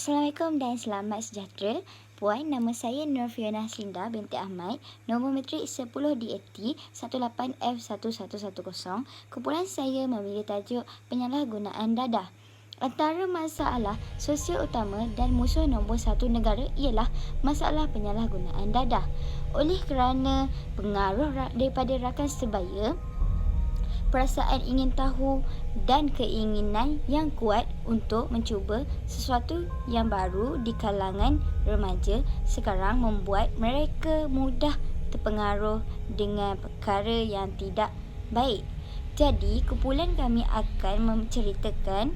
Assalamualaikum dan selamat sejahtera. Puan, nama saya Nur Fiona Slinda binti Ahmad, nombor metrik 10DAT 18F1110. Kumpulan saya memilih tajuk penyalahgunaan dadah. Antara masalah sosial utama dan musuh nombor satu negara ialah masalah penyalahgunaan dadah. Oleh kerana pengaruh daripada rakan sebaya, perasaan ingin tahu dan keinginan yang kuat untuk mencuba sesuatu yang baru di kalangan remaja sekarang membuat mereka mudah terpengaruh dengan perkara yang tidak baik. Jadi, kumpulan kami akan menceritakan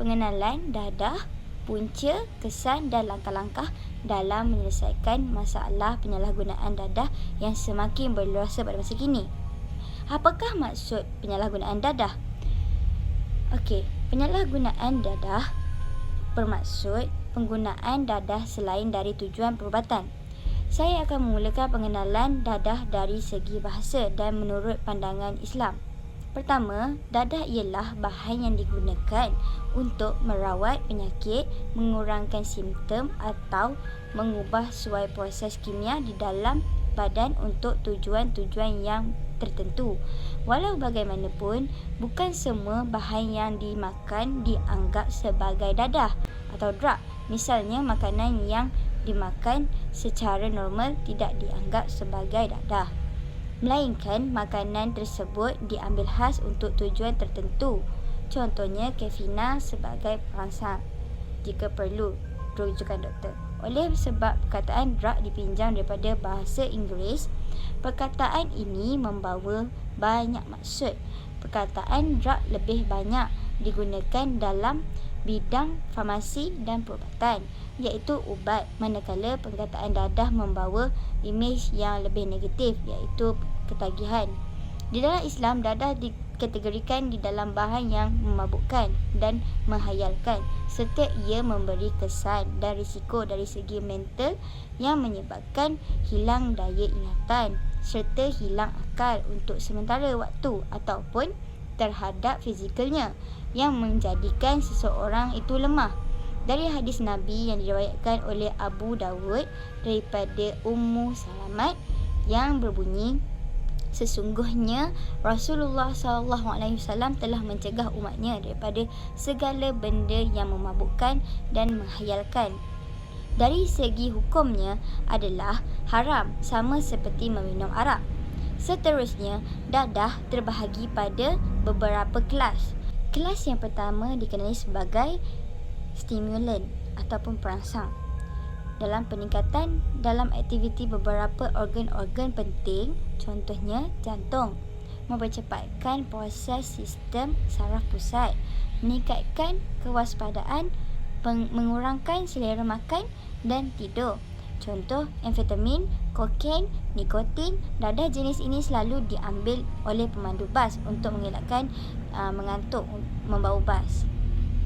pengenalan dadah, punca, kesan dan langkah-langkah dalam menyelesaikan masalah penyalahgunaan dadah yang semakin berluasa pada masa kini. Apakah maksud penyalahgunaan dadah? Okey, penyalahgunaan dadah bermaksud penggunaan dadah selain dari tujuan perubatan. Saya akan memulakan pengenalan dadah dari segi bahasa dan menurut pandangan Islam. Pertama, dadah ialah bahan yang digunakan untuk merawat penyakit, mengurangkan simptom atau mengubah suai proses kimia di dalam badan untuk tujuan-tujuan yang tertentu. Walau bagaimanapun, bukan semua bahan yang dimakan dianggap sebagai dadah atau drug. Misalnya, makanan yang dimakan secara normal tidak dianggap sebagai dadah, melainkan makanan tersebut diambil khas untuk tujuan tertentu. Contohnya, kafeina sebagai perangsang jika perlu rujukan doktor. Oleh sebab perkataan drug dipinjam daripada bahasa Inggeris, perkataan ini membawa banyak maksud. Perkataan drug lebih banyak digunakan dalam bidang farmasi dan perubatan, iaitu ubat, manakala perkataan dadah membawa imej yang lebih negatif, iaitu ketagihan. Di dalam Islam, dadah dikategorikan di dalam bahan yang memabukkan dan menghayalkan, serta ia memberi kesan dan risiko dari segi mental yang menyebabkan hilang daya ingatan serta hilang akal untuk sementara waktu ataupun terhadap fizikalnya, yang menjadikan seseorang itu lemah. Dari hadis Nabi yang diriwayatkan oleh Abu Dawud daripada Ummu Salamat yang berbunyi, sesungguhnya Rasulullah SAW telah mencegah umatnya daripada segala benda yang memabukkan dan menghayalkan. Dari segi hukumnya adalah haram, sama seperti meminum arak. Seterusnya, dadah terbahagi pada beberapa kelas. Kelas yang pertama dikenali sebagai stimulan ataupun perangsang. Dalam peningkatan dalam aktiviti beberapa organ-organ penting, contohnya jantung, mempercepatkan proses sistem saraf pusat, meningkatkan kewaspadaan, mengurangkan selera makan dan tidur. Contoh, amfetamin, kokain, nikotin. Dadah jenis ini selalu diambil oleh pemandu bas untuk mengelakkan mengantuk membawa bas.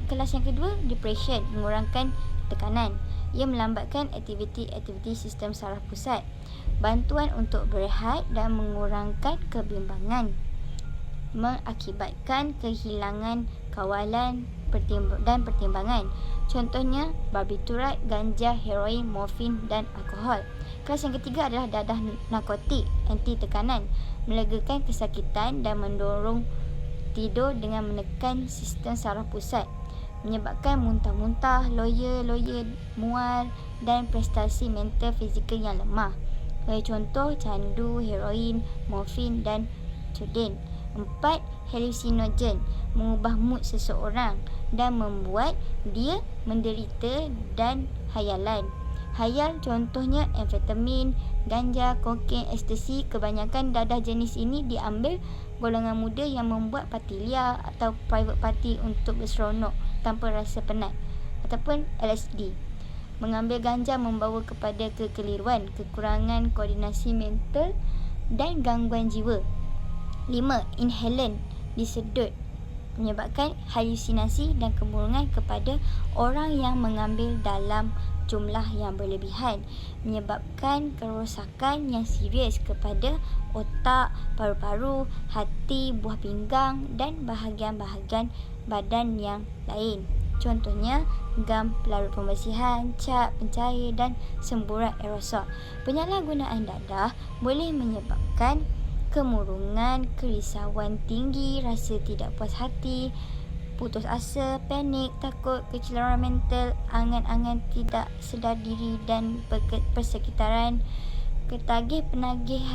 Kelas yang kedua, depression, mengurangkan tekanan. Ia melambatkan aktiviti-aktiviti sistem saraf pusat, bantuan untuk berehat dan mengurangkan kebimbangan, mengakibatkan kehilangan kawalan dan pertimbangan. Contohnya, barbiturat, ganja, heroin, morfin dan alkohol. Kelas yang ketiga adalah dadah narkotik, anti tekanan, melegakan kesakitan dan mendorong tidur dengan menekan sistem saraf pusat, menyebabkan muntah-muntah, loya, mual dan prestasi mental fizikal yang lemah. Sebagai contoh, candu, heroin, morfin dan codein. 4. Halusinogen, mengubah mood seseorang dan membuat dia menderita dan hayalan. Hayal contohnya amfetamin, ganja, kokain, ekstasi. Kebanyakan dadah jenis ini diambil golongan muda yang membuat parti liar atau private party untuk berseronok tanpa rasa penat, ataupun LSD. Mengambil ganja membawa kepada kekeliruan, kekurangan koordinasi mental dan gangguan jiwa. 5. Inhalant, disedut, menyebabkan halusinasi dan kemurungan kepada orang yang mengambil dalam jumlah yang berlebihan, menyebabkan kerosakan yang serius kepada otak, paru-paru, hati, buah pinggang dan bahagian-bahagian badan yang lain. Contohnya, gam pelarut pembersihan, cat, pencair dan semburat aerosol. Penyalahgunaan dadah boleh menyebabkan kemurungan, kerisauan tinggi, rasa tidak puas hati, putus asa, panik, takut, kecelaruan mental, angan-angan tidak sedar diri dan persekitaran. Ketagih penagih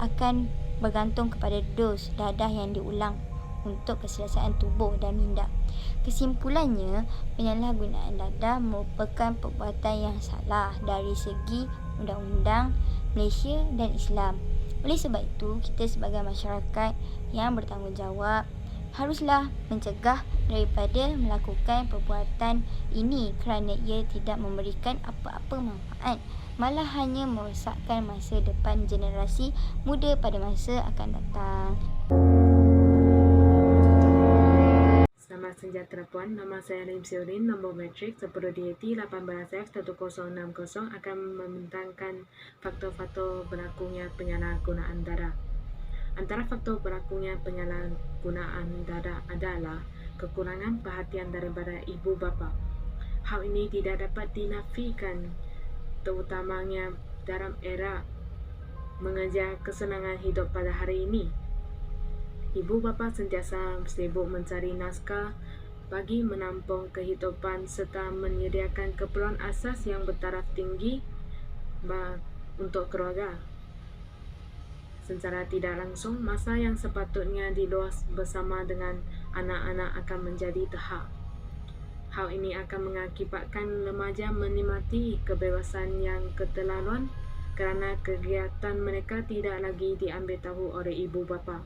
akan bergantung kepada dos dadah yang diulang untuk keselesaan tubuh dan minda. Kesimpulannya, penyalahgunaan dadah merupakan perbuatan yang salah dari segi undang-undang Malaysia dan Islam. Oleh sebab itu, kita sebagai masyarakat yang bertanggungjawab haruslah mencegah daripada melakukan perbuatan ini kerana ia tidak memberikan apa-apa manfaat, malah hanya merosakkan masa depan generasi muda pada masa akan datang. Selamat sejahtera Puan, nama saya Lim Siorin, nombor matrik 10 DAT 18F1060 akan membentangkan faktor-faktor berlakunya penyalahgunaan dadah. Antara faktor berlakunya penyalahgunaan dadah adalah kekurangan perhatian daripada ibu bapa. Hal ini tidak dapat dinafikan, terutamanya dalam era mengejar kesenangan hidup pada hari ini. Ibu bapa sentiasa sibuk mencari nafkah bagi menampung kehidupan serta menyediakan keperluan asas yang bertaraf tinggi untuk keluarga. Secara tidak langsung, masa yang sepatutnya diluas bersama dengan anak-anak akan menjadi terhad. Hal ini akan mengakibatkan remaja menikmati kebebasan yang keterlaluan kerana kegiatan mereka tidak lagi diambil tahu oleh ibu bapa.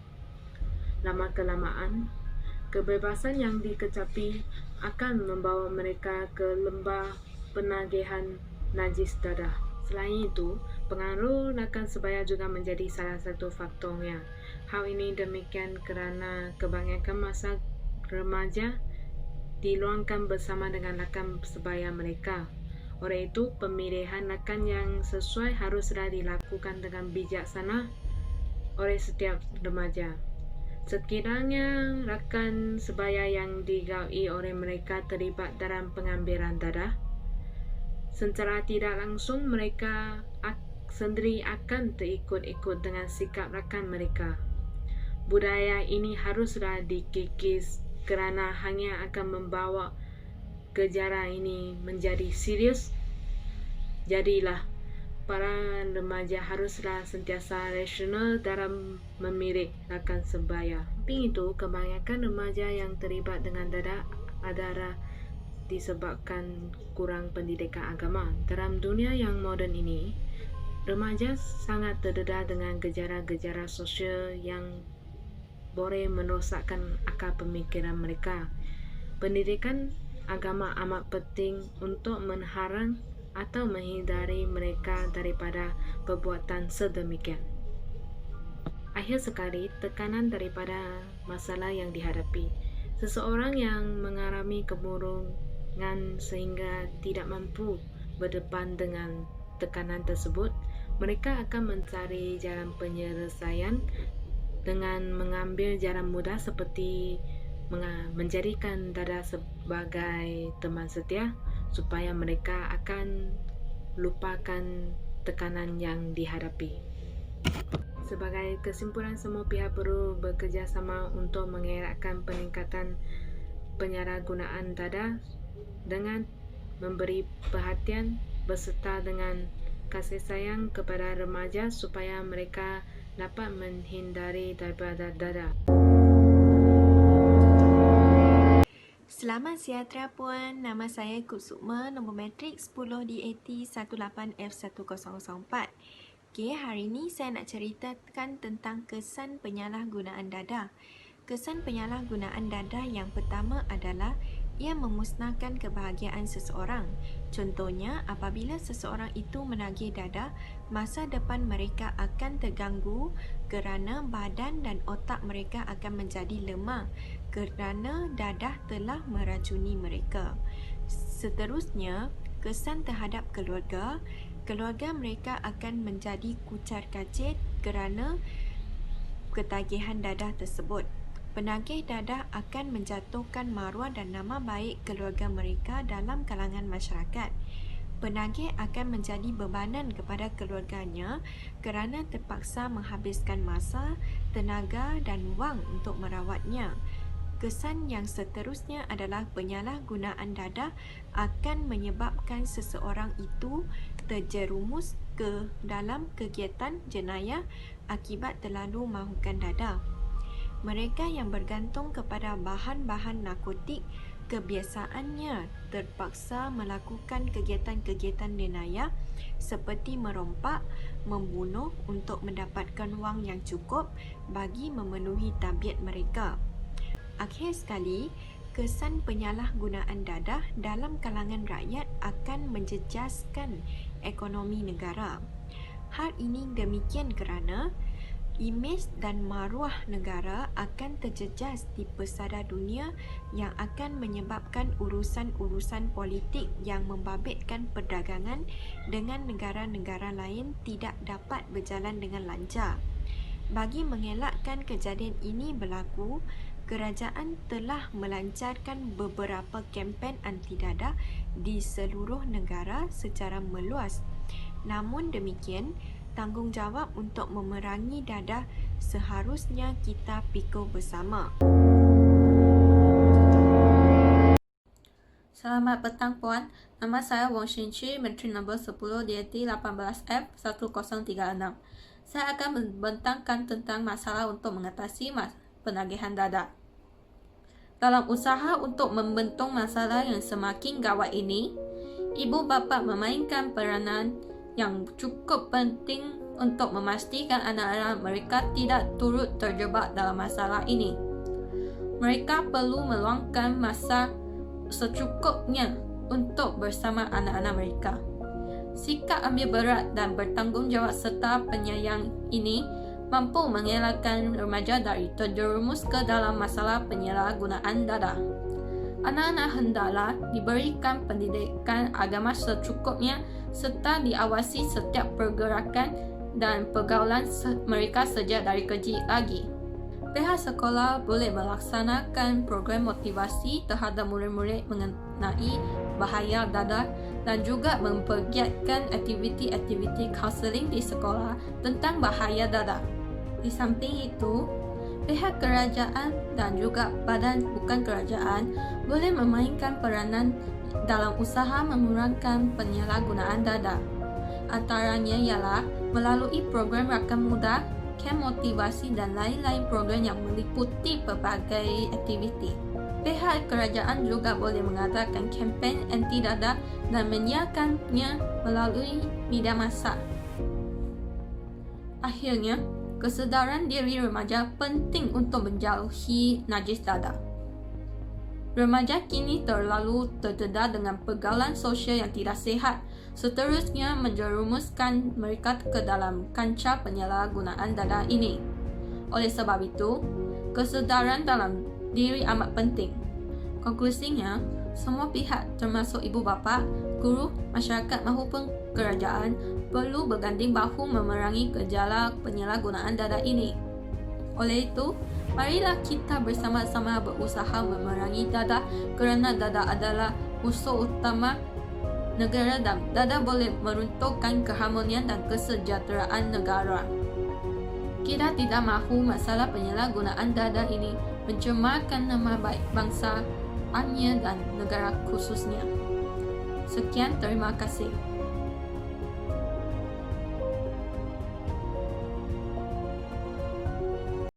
Lama-kelamaan, kebebasan yang dikecapi akan membawa mereka ke lembah penagihan najis dadah. Selain itu, pengaruh rakan sebaya juga menjadi salah satu faktornya. Hal ini demikian kerana kebanyakan masa remaja diluangkan bersama dengan rakan sebaya mereka. Oleh itu, pemilihan rakan yang sesuai haruslah dilakukan dengan bijaksana oleh setiap remaja. Sekiranya rakan sebaya yang digaui oleh mereka terlibat dalam pengambilan dadah, secara tidak langsung mereka sendiri akan terikut-ikut dengan sikap rakan mereka. Budaya ini haruslah dikikis kerana hanya akan membawa gejala ini menjadi serius. Jadilah para remaja haruslah sentiasa rasional dalam memilih rakan sebaya. Samping itu, kebanyakan remaja yang terlibat dengan dadah adalah disebabkan kurang pendidikan agama. Dalam dunia yang moden ini, remaja sangat terdedah dengan gejala-gejala sosial yang boleh merosakkan akal pemikiran mereka. Pendidikan agama amat penting untuk mengharang atau menghindari mereka daripada perbuatan sedemikian. Akhir sekali, tekanan daripada masalah yang dihadapi. Seseorang yang mengalami kemurungan sehingga tidak mampu berdepan dengan tekanan tersebut, mereka akan mencari jalan penyelesaian dengan mengambil jalan mudah seperti menjadikan dadah sebagai teman setia, supaya mereka akan lupakan tekanan yang dihadapi. Sebagai kesimpulan, semua pihak perlu bekerjasama untuk mengelakkan peningkatan penyalahgunaan dadah dengan memberi perhatian berserta dengan kasih sayang kepada remaja supaya mereka dapat menghindari daripada dadah. Selamat sejahtera Puan, nama saya Kutsukma, nombor matrik 10 DAT 18F1004. Okey, hari ini saya nak ceritakan tentang kesan penyalahgunaan dadah. Kesan penyalahgunaan dadah yang pertama adalah ia memusnahkan kebahagiaan seseorang. Contohnya, apabila seseorang itu menagih dadah, masa depan mereka akan terganggu kerana badan dan otak mereka akan menjadi lemah kerana dadah telah meracuni mereka. Seterusnya, kesan terhadap keluarga. Keluarga mereka akan menjadi kucar kacir kerana ketagihan dadah tersebut. Penagih dadah akan menjatuhkan maruah dan nama baik keluarga mereka dalam kalangan masyarakat. Penagih akan menjadi bebanan kepada keluarganya kerana terpaksa menghabiskan masa, tenaga dan wang untuk merawatnya. Kesan yang seterusnya adalah penyalahgunaan dadah akan menyebabkan seseorang itu terjerumus ke dalam kegiatan jenayah akibat terlalu mahukan dadah. Mereka yang bergantung kepada bahan-bahan narkotik kebiasaannya terpaksa melakukan kegiatan-kegiatan jenayah seperti merompak, membunuh untuk mendapatkan wang yang cukup bagi memenuhi tabiat mereka. Akhir sekali, kesan penyalahgunaan dadah dalam kalangan rakyat akan menjejaskan ekonomi negara. Hal ini demikian kerana imej dan maruah negara akan terjejas di pesada dunia yang akan menyebabkan urusan-urusan politik yang membabitkan perdagangan dengan negara-negara lain tidak dapat berjalan dengan lancar. Bagi mengelakkan kejadian ini berlaku, kerajaan telah melancarkan beberapa kempen anti dadah di seluruh negara secara meluas. Namun demikian, tanggungjawab untuk memerangi dadah seharusnya kita pikul bersama. Selamat petang puan, nama saya Wong Shin-chi, Menteri nombor 10 DAT 18F 1036. Saya akan membentangkan tentang masalah untuk mengatasi penagihan dadah. Dalam usaha untuk membentang masalah yang semakin gawat ini, ibu bapa memainkan peranan yang cukup penting untuk memastikan anak-anak mereka tidak turut terjebak dalam masalah ini. Mereka perlu meluangkan masa secukupnya untuk bersama anak-anak mereka. Sikap ambil berat dan bertanggungjawab serta penyayang ini mampu mengelakkan remaja dari terjerumus ke dalam masalah penyalahgunaan dadah. Anak-anak hendaklah diberikan pendidikan agama secukupnya serta diawasi setiap pergerakan dan pergaulan mereka sejak dari kecil lagi. Pihak sekolah boleh melaksanakan program motivasi terhadap murid-murid mengenai bahaya dadah dan juga mempergiatkan aktiviti-aktiviti kaunseling di sekolah tentang bahaya dadah. Di samping itu, pihak kerajaan dan juga badan bukan kerajaan boleh memainkan peranan dalam usaha mengurangkan penyalahgunaan dadah. Antaranya ialah melalui program rakan muda, kem motivasi dan lain-lain program yang meliputi pelbagai aktiviti. Pihak kerajaan juga boleh mengadakan kempen anti dadah dan menyiarkannya melalui media massa. Akhirnya, kesedaran diri remaja penting untuk menjauhi najis dadah. Remaja kini terlalu terdedah dengan pergaulan sosial yang tidak sihat, seterusnya menjerumuskan mereka ke dalam kancah penyalahgunaan dadah ini. Oleh sebab itu, kesedaran dalam diri amat penting. Konklusinya, semua pihak termasuk ibu bapa, guru, masyarakat maupun kerajaan perlu berganding bahu memerangi gejala penyalahgunaan dadah ini. Oleh itu, marilah kita bersama-sama berusaha memerangi dadah kerana dadah adalah musuh utama negara dan dadah boleh meruntuhkan keharmonian dan kesejahteraan negara. Kita tidak mahu masalah penyalahgunaan dadah ini mencemarkan nama baik bangsa, Anya dan negara khususnya. Sekian, terima kasih.